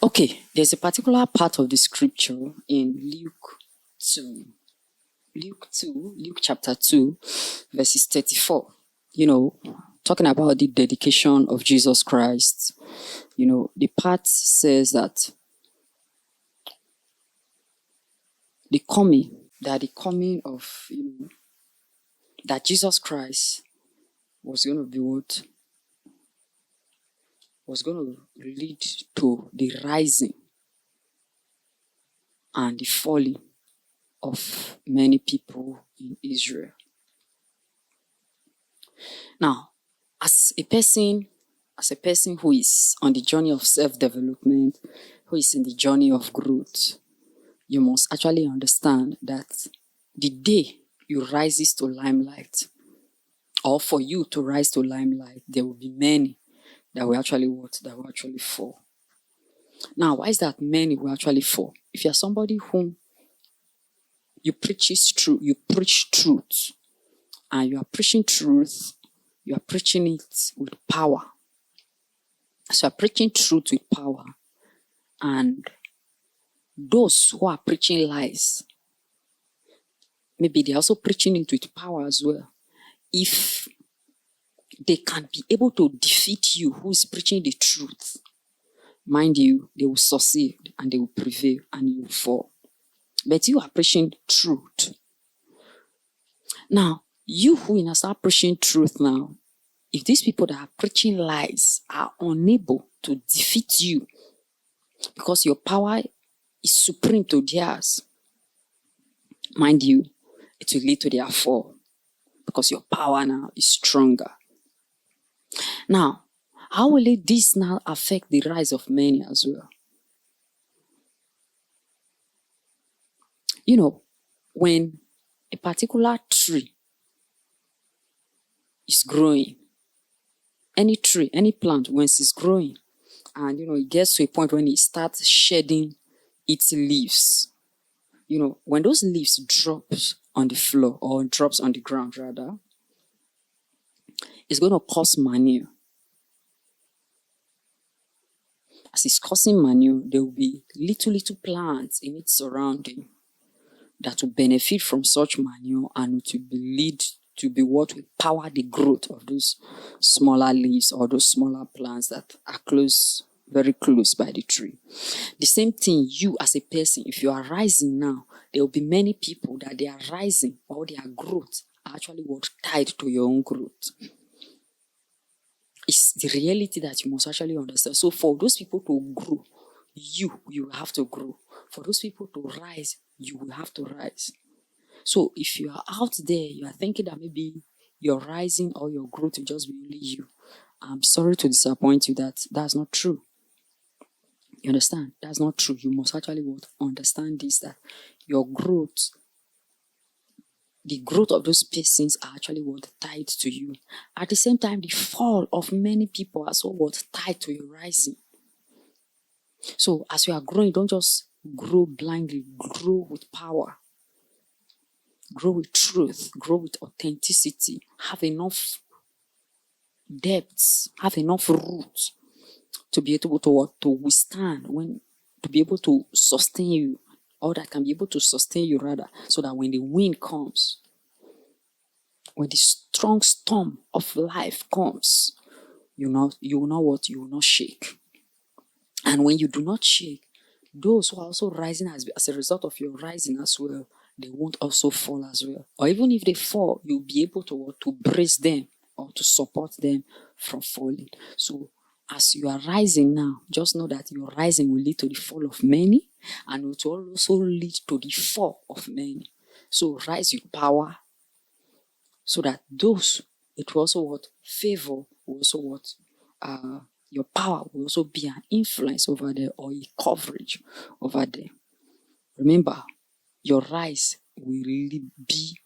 Okay, there's a particular part of the scripture in Luke 2. Luke chapter 2, verses 34. Talking about the dedication of Jesus Christ. The part says that the coming of, that Jesus Christ was going to be what? Was going to lead to the rising and the falling of many people in Israel. Now, as a person who is on the journey of self-development, who is in the journey of growth, you must actually understand that the day you rises to limelight, or for you to rise to limelight, there will be many that will actually fall. Now, why is that many will actually fall? If you're somebody whom you preach truth, and you are preaching truth, you are preaching it with power. So you're preaching truth with power. And those who are preaching lies, maybe they're also preaching it with power as well. If they can be able to defeat you who is preaching the truth, mind you, they will succeed and they will prevail and you will fall. But you are preaching truth. Now, you who start preaching truth now, if these people that are preaching lies are unable to defeat you because your power is supreme to theirs, mind you, it will lead to their fall because your power now is stronger. Now, how will this now affect the rise of many as well? When a particular tree is growing, any tree, any plant, once it's growing, and it gets to a point when it starts shedding its leaves, when those leaves drops on the floor or drops on the ground rather, it's going to cause manure. As it's causing manure, there will be little plants in its surrounding that will benefit from such manure, and it will lead to be what will power the growth of those smaller leaves or those smaller plants that are very close by the tree. The same thing, you as a person, if you are rising now, there will be many people that they are rising or their growth are actually what tied to your own growth. It's the reality that you must actually understand. So for those people to grow, you have to grow. For those people to rise, you will have to rise. So if you are out there, you are thinking that maybe your rising or your growth will just be only you. I'm sorry to disappoint you, that's not true. You understand? That's not true. You must actually understand this, that your growth, the growth of those persons are actually tied to you. At the same time, the fall of many people are so tied to your rising. So as you are growing, don't just grow blindly, grow with power. Grow with truth, grow with authenticity, have enough depths, have enough roots to be able to withstand, to be able to sustain you, or that can be able to sustain you rather, so that when the wind comes, when the strong storm of life comes, you will not shake. And when you do not shake, those who are also rising as a result of your rising as well, they won't also fall as well. Or even if they fall, you'll be able to brace them or to support them from falling. So as you are rising now, just know that your rising will lead to the fall of many, and it will also lead to the fall of many. So rise with power, so that those, it will also favor, will also your power will also be an influence over there, or a coverage over there. Remember, your rise will really be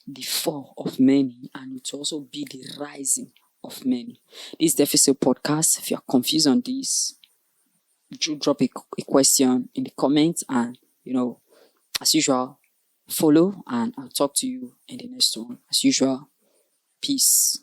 the fall of many, and it will also be the rising of many. This Deficit Podcast, if you're confused on this, do drop a question in the comments, and as usual, follow, and I'll talk to you in the next one. As usual, peace.